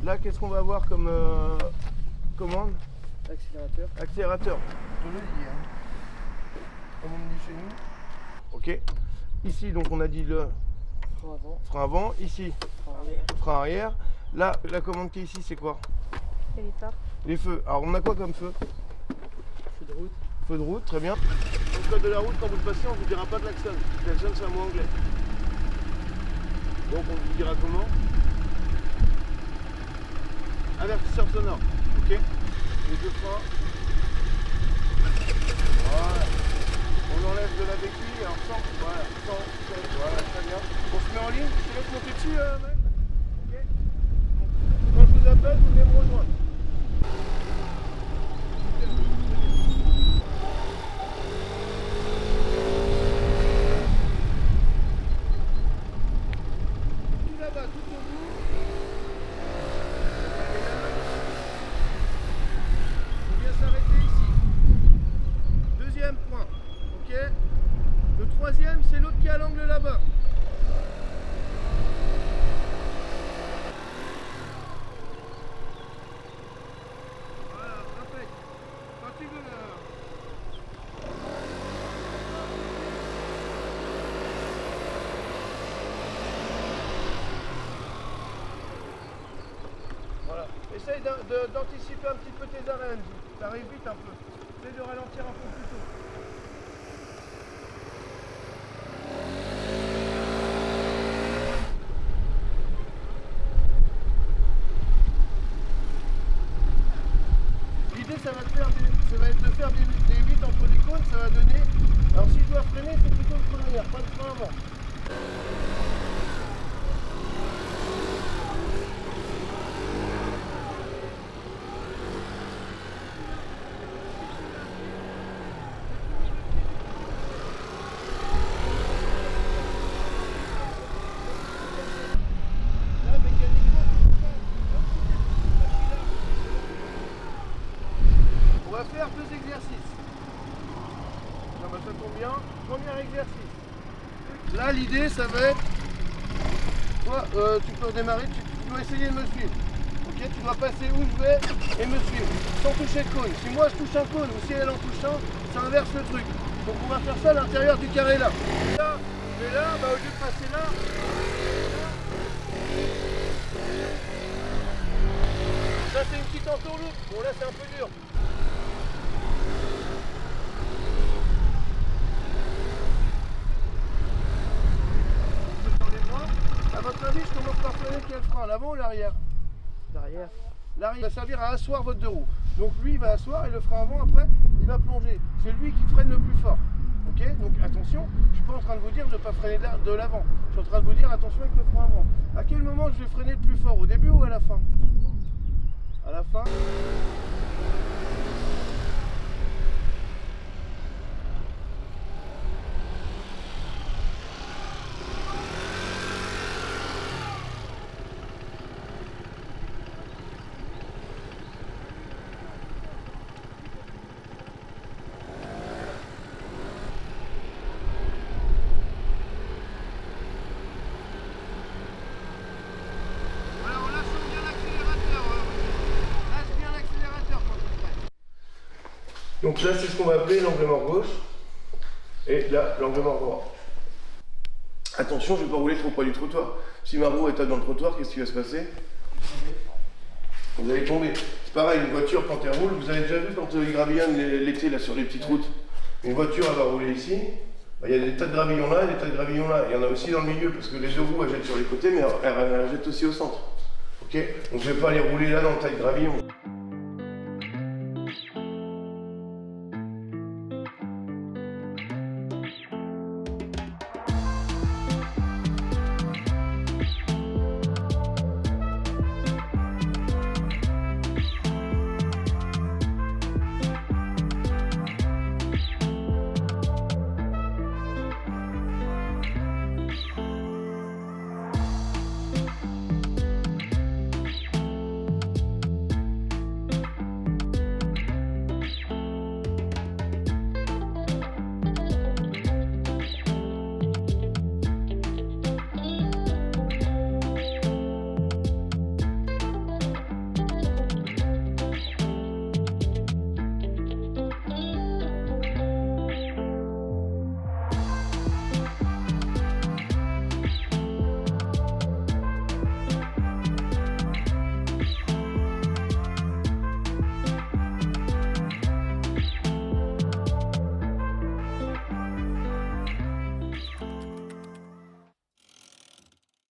Là, qu'est-ce qu'on va avoir comme commande? Accélérateur. Accélérateur. On le dit, hein. Comme on dit chez nous. Ok. Ici, donc on a dit le Frein avant. frein avant. Ici, Frein arrière. frein arrière. Là, la commande qui est ici, c'est quoi? Et les phares. Les feux. Alors, on a quoi comme feu? Feu de route. Feu de route, très bien. Dans le code de la route, quand vous le passez, on ne vous dira pas de klaxon. Klaxon, c'est un mot anglais. Donc, on vous dira comment? Avertisseur sonore. Ok. Les deux freins. Voilà. On enlève de la béquille. Alors, 100. Voilà. 100. Voilà, très bien. On se met en ligne. Je te laisse monter dessus, mec. Ok. Donc, quand je vous appelle, vous venez me rejoindre. Là-bas, tout au bout. On vient s'arrêter ici. Deuxième point. Ok. Le troisième, c'est l'autre qui est à l'angle là-bas. Voilà, impec. Quand tu veux. Voilà. Essaye d'anticiper un petit peu tes arrêts, Angie. T'arrives vite un peu. Essaye de ralentir un peu plus tôt. L'idée, ça va être de faire des 8 entre les cônes, ça va donner. Alors si je dois freiner, c'est plutôt le frein arrière, pas le frein avant. Là, mécaniquement, on va faire 2 exercices. Ça tombe bien. Premier exercice. Là, l'idée, ça va être. Toi, tu peux redémarrer, tu dois essayer de me suivre. Ok, tu dois passer où je vais et me suivre. Sans toucher le cône. Si moi je touche un cône ou si elle en touche un, ça inverse le truc. Donc on va faire ça à l'intérieur du carré là. Là, je vais là, bah, au lieu de passer là. Ça c'est une petite entourloupe. Bon là c'est un peu dur. A votre avis, je commence par freiner quel frein, l'avant ou l'arrière? L'arrière. L'arrière va servir à asseoir votre deux roues. Donc lui il va asseoir et le frein avant après il va plonger. C'est lui qui freine le plus fort. Ok? Donc attention, je suis pas en train de vous dire de ne pas freiner de l'avant. Je suis en train de vous dire attention avec le frein avant. À quel moment je vais freiner le plus fort? Au début ou à la fin? À la fin. Donc là, c'est ce qu'on va appeler l'angle mort gauche. Et là, l'angle mort droit. Attention, je ne vais pas rouler trop près du trottoir. Si ma roue est dans le trottoir, qu'est-ce qui va se passer? Vous allez tomber. C'est pareil, une voiture, quand elle roule, vous avez déjà vu quand ils gravillonnent l'été là sur les petites routes. Une voiture, elle va rouler ici. Bah, il y a des tas de gravillons là et des tas de gravillons là. Il y en a aussi dans le milieu, parce que les deux roues, elles jettent sur les côtés, mais elles jettent aussi au centre. Ok? Donc je ne vais pas aller rouler là dans le tas de gravillons.